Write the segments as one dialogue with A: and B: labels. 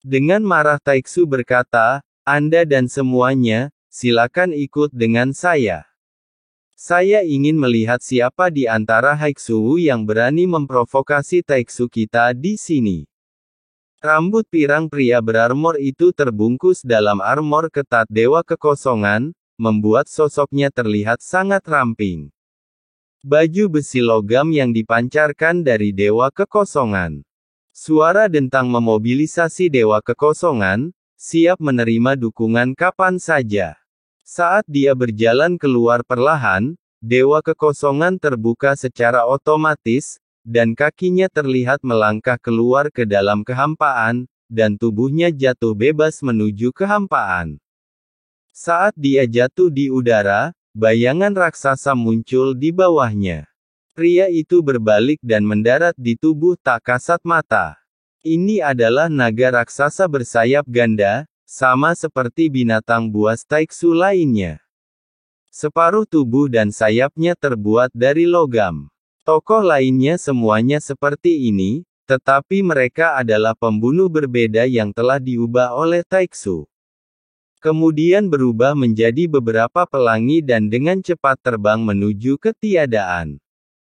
A: Dengan marah Taiksu berkata, Anda dan semuanya, silakan ikut dengan saya. Saya ingin melihat siapa di antara Haiksu yang berani memprovokasi Taiksu kita di sini. Rambut pirang pria berarmor itu terbungkus dalam armor ketat Dewa Kekosongan, membuat sosoknya terlihat sangat ramping. Baju besi logam yang dipancarkan dari Dewa Kekosongan. Suara dentang memobilisasi Dewa Kekosongan, siap menerima dukungan kapan saja. Saat dia berjalan keluar perlahan, Dewa Kekosongan terbuka secara otomatis, dan kakinya terlihat melangkah keluar ke dalam kehampaan, dan tubuhnya jatuh bebas menuju kehampaan. Saat dia jatuh di udara, bayangan raksasa muncul di bawahnya. Pria itu berbalik dan mendarat di tubuh tak kasat mata. Ini adalah naga raksasa bersayap ganda, sama seperti binatang buas Taiksu lainnya. Separuh tubuh dan sayapnya terbuat dari logam. Tokoh lainnya semuanya seperti ini, tetapi mereka adalah pembunuh berbeda yang telah diubah oleh Taiksu. Kemudian berubah menjadi beberapa pelangi dan dengan cepat terbang menuju ketiadaan.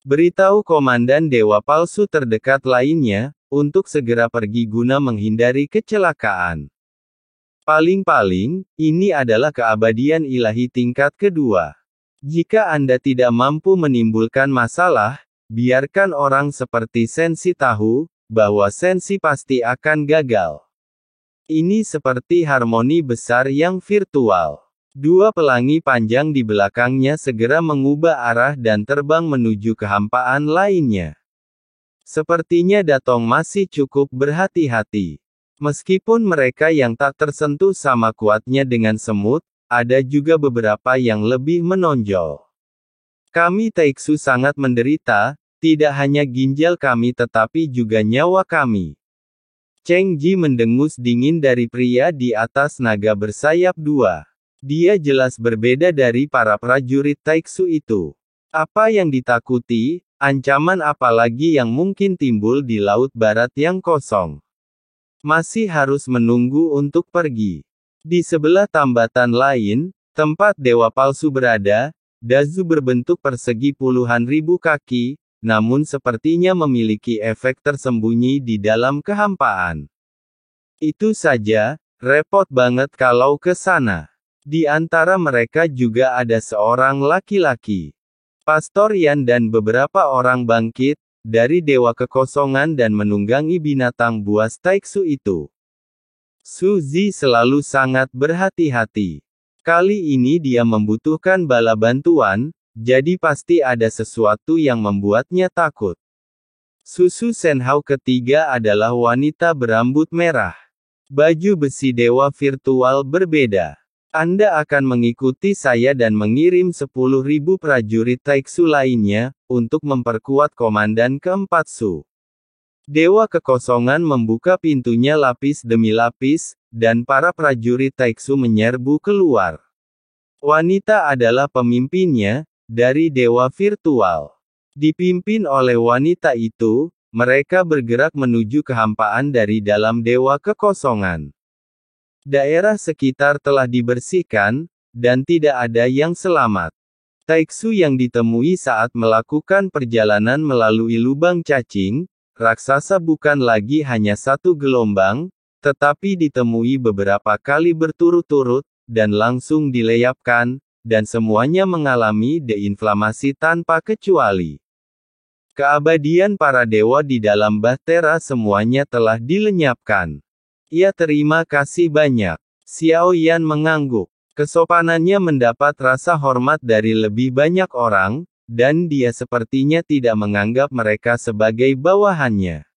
A: Beritahu komandan Dewa Palsu terdekat lainnya, untuk segera pergi guna menghindari kecelakaan. Paling-paling, ini adalah keabadian ilahi tingkat kedua. Jika Anda tidak mampu menimbulkan masalah, biarkan orang seperti Sensi tahu, bahwa Sensi pasti akan gagal. Ini seperti harmoni besar yang virtual. Dua pelangi panjang di belakangnya segera mengubah arah dan terbang menuju kehampaan lainnya. Sepertinya Datong masih cukup berhati-hati. Meskipun mereka yang tak tersentuh sama kuatnya dengan semut, ada juga beberapa yang lebih menonjol. Kami Taiksu sangat menderita, tidak hanya ginjal kami tetapi juga nyawa kami. Cheng Ji mendengus dingin dari pria di atas naga bersayap dua. Dia jelas berbeda dari para prajurit Taiksu itu. Apa yang ditakuti, ancaman apa lagi yang mungkin timbul di Laut Barat yang kosong. Masih harus menunggu untuk pergi. Di sebelah tambatan lain, tempat Dewa Palsu berada, Dazu berbentuk persegi puluhan ribu kaki, namun sepertinya memiliki efek tersembunyi di dalam kehampaan. Itu saja, repot banget kalau ke sana. Di antara mereka juga ada seorang laki-laki. Pastor Yan dan beberapa orang bangkit, dari Dewa Kekosongan dan menunggangi binatang buas Taiksu itu. Su Zi selalu sangat berhati-hati. Kali ini dia membutuhkan bala bantuan, jadi pasti ada sesuatu yang membuatnya takut. Susu Senhao ketiga adalah wanita berambut merah. Baju besi dewa virtual berbeda. Anda akan mengikuti saya dan mengirim 10.000 prajurit Taiksu lainnya, untuk memperkuat komandan keempat Su. Dewa Kekosongan membuka pintunya lapis demi lapis, dan para prajurit Taiksu menyerbu keluar. Wanita adalah pemimpinnya, dari Dewa Virtual. Dipimpin oleh wanita itu, mereka bergerak menuju kehampaan dari dalam Dewa Kekosongan. Daerah sekitar telah dibersihkan, dan tidak ada yang selamat. Taiksu yang ditemui saat melakukan perjalanan melalui lubang cacing, raksasa bukan lagi hanya satu gelombang, tetapi ditemui beberapa kali berturut-turut, dan langsung dilenyapkan, dan semuanya mengalami deinflamasi tanpa kecuali. Keabadian para dewa di dalam Bahtera semuanya telah dilenyapkan. Ya terima kasih banyak. Xiao Yan mengangguk. Kesopanannya mendapat rasa hormat dari lebih banyak orang, dan dia sepertinya tidak menganggap mereka sebagai bawahannya.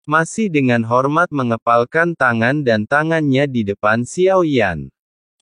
A: Masih dengan hormat mengepalkan tangan dan tangannya di depan Xiao Yan.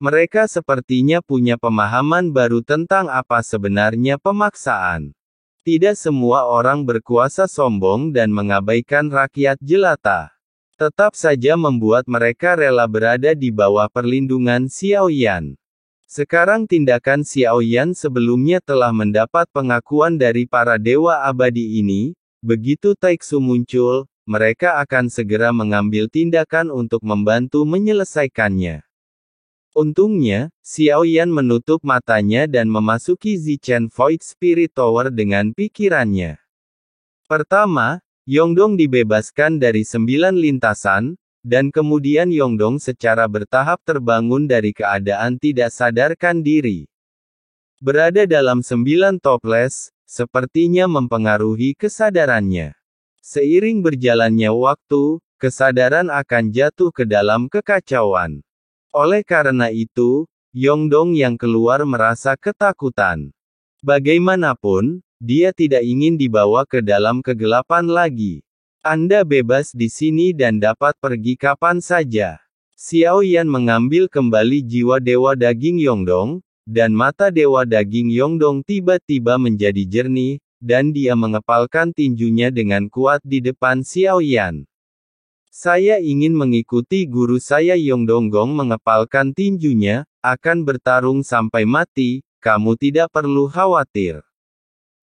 A: Mereka sepertinya punya pemahaman baru tentang apa sebenarnya pemaksaan. Tidak semua orang berkuasa sombong dan mengabaikan rakyat jelata. Tetap saja membuat mereka rela berada di bawah perlindungan Xiao Yan. Sekarang tindakan Xiao Yan sebelumnya telah mendapat pengakuan dari para dewa abadi ini, begitu Taiksu muncul, mereka akan segera mengambil tindakan untuk membantu menyelesaikannya. Untungnya, Xiaoyan menutup matanya dan memasuki Zichen Void Spirit Tower dengan pikirannya. Pertama, Yongdong dibebaskan dari 9 lintasan, dan kemudian Yongdong secara bertahap terbangun dari keadaan tidak sadarkan diri. Berada dalam 9 toples, sepertinya mempengaruhi kesadarannya. Seiring berjalannya waktu, kesadaran akan jatuh ke dalam kekacauan. Oleh karena itu, Yongdong yang keluar merasa ketakutan. Bagaimanapun, dia tidak ingin dibawa ke dalam kegelapan lagi. Anda bebas di sini dan dapat pergi kapan saja. Xiaoyan mengambil kembali jiwa Dewa Daging Yongdong, dan mata Dewa Daging Yongdong tiba-tiba menjadi jernih, dan dia mengepalkan tinjunya dengan kuat di depan Xiaoyan. Saya ingin mengikuti guru saya. Yongdong mengepalkan tinjunya, akan bertarung sampai mati, kamu tidak perlu khawatir.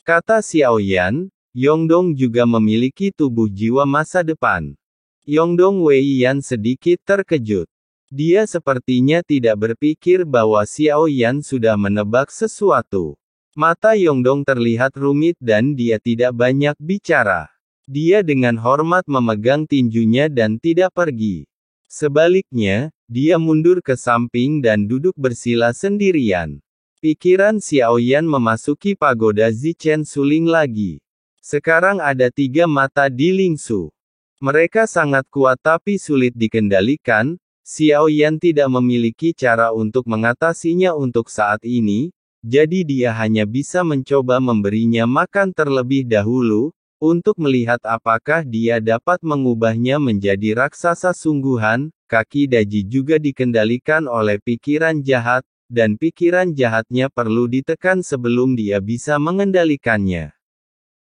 A: Kata Xiaoyan, Yongdong juga memiliki tubuh jiwa masa depan. Yongdong Weiyan sedikit terkejut. Dia sepertinya tidak berpikir bahwa Xiaoyan sudah menebak sesuatu. Mata Yongdong terlihat rumit dan dia tidak banyak bicara. Dia dengan hormat memegang tinjunya dan tidak pergi. Sebaliknya, dia mundur ke samping dan duduk bersila sendirian. Pikiran Xiaoyan memasuki pagoda Zichen Suling lagi. Sekarang ada 3 mata di Lingsu. Mereka sangat kuat tapi sulit dikendalikan. Xiaoyan tidak memiliki cara untuk mengatasinya untuk saat ini, jadi dia hanya bisa mencoba memberinya makan terlebih dahulu, untuk melihat apakah dia dapat mengubahnya menjadi raksasa sungguhan. Kaki Daji juga dikendalikan oleh pikiran jahat, dan pikiran jahatnya perlu ditekan sebelum dia bisa mengendalikannya.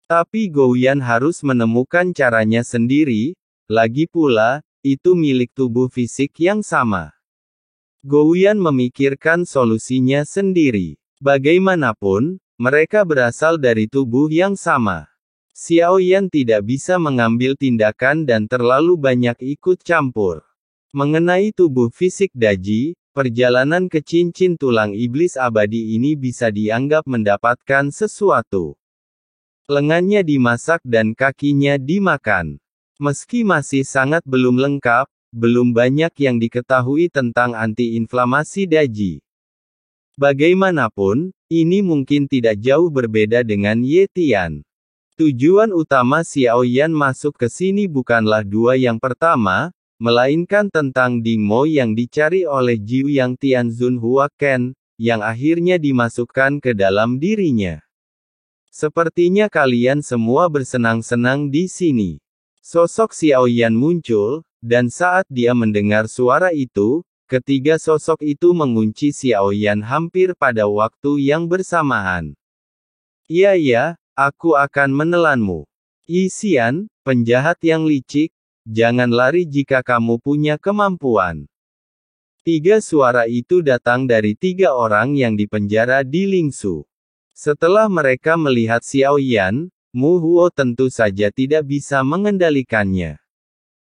A: Tapi Gouyan harus menemukan caranya sendiri, lagi pula, itu milik tubuh fisik yang sama. Gouyan memikirkan solusinya sendiri. Bagaimanapun, mereka berasal dari tubuh yang sama. Xiaoyan tidak bisa mengambil tindakan dan terlalu banyak ikut campur. Mengenai tubuh fisik Daji, perjalanan ke cincin tulang iblis abadi ini bisa dianggap mendapatkan sesuatu. Lengannya dimasak dan kakinya dimakan. Meski masih sangat belum lengkap, belum banyak yang diketahui tentang anti-inflamasi Daji. Bagaimanapun, ini mungkin tidak jauh berbeda dengan Ye Tian. Tujuan utama Xiaoyan masuk ke sini bukanlah 2 yang pertama, melainkan tentang Ding Mo yang dicari oleh Jiu Yang Tianzun Hua Ken, yang akhirnya dimasukkan ke dalam dirinya. Sepertinya kalian semua bersenang-senang di sini. Sosok Xiaoyan muncul, dan saat dia mendengar suara itu, ketiga sosok itu mengunci Xiaoyan hampir pada waktu yang bersamaan. Iya, aku akan menelanmu. Yi Xian, penjahat yang licik, jangan lari jika kamu punya kemampuan. 3 suara itu datang dari 3 orang yang dipenjara di Lingsu. Setelah mereka melihat Xiaoyan, Mu Huo tentu saja tidak bisa mengendalikannya.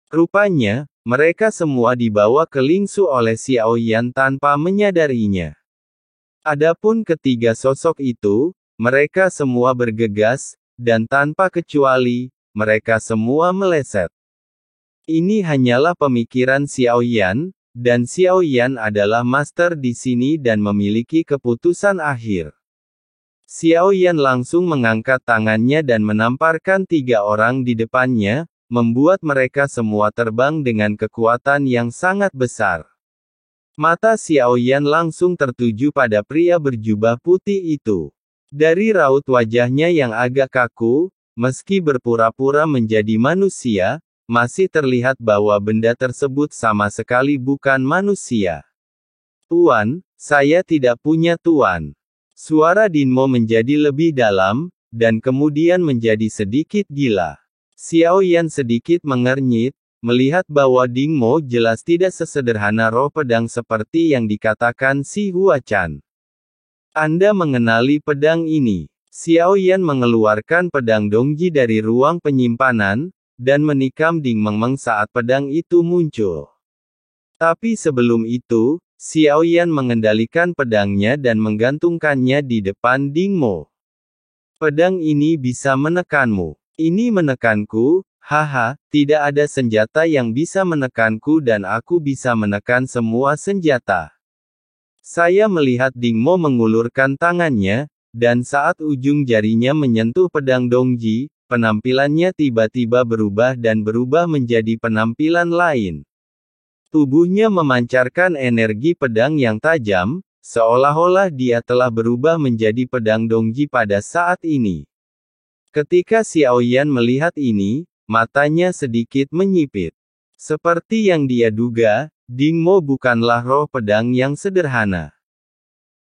A: Rupanya, mereka semua dibawa ke Lingsu oleh Xiaoyan tanpa menyadarinya. Adapun ketiga sosok itu, mereka semua bergegas, dan tanpa kecuali, mereka semua meleset. Ini hanyalah pemikiran Xiaoyan, dan Xiaoyan adalah master di sini dan memiliki keputusan akhir. Xiaoyan langsung mengangkat tangannya dan menamparkan 3 orang di depannya, membuat mereka semua terbang dengan kekuatan yang sangat besar. Mata Xiaoyan langsung tertuju pada pria berjubah putih itu. Dari raut wajahnya yang agak kaku, meski berpura-pura menjadi manusia, masih terlihat bahwa benda tersebut sama sekali bukan manusia. Tuan, saya tidak punya tuan. Suara Dinmo menjadi lebih dalam, dan kemudian menjadi sedikit gila. Xiaoyan sedikit mengernyit, melihat bahwa Dingmo jelas tidak sesederhana roh pedang seperti yang dikatakan si Huachan. Anda mengenali pedang ini? Xiaoyan mengeluarkan pedang Dongji dari ruang penyimpanan, dan menikam Ding Mengmeng saat pedang itu muncul. Tapi sebelum itu, Xiaoyan mengendalikan pedangnya dan menggantungkannya di depan Ding Mo. Pedang ini bisa menekanmu. Ini menekanku, haha, tidak ada senjata yang bisa menekanku dan aku bisa menekan semua senjata. Saya melihat Ding Mo mengulurkan tangannya, dan saat ujung jarinya menyentuh pedang Dongji, penampilannya tiba-tiba berubah dan berubah menjadi penampilan lain. Tubuhnya memancarkan energi pedang yang tajam, seolah-olah dia telah berubah menjadi pedang Dongji pada saat ini. Ketika Xiaoyan melihat ini, matanya sedikit menyipit. Seperti yang dia duga, Ding Mo bukanlah roh pedang yang sederhana.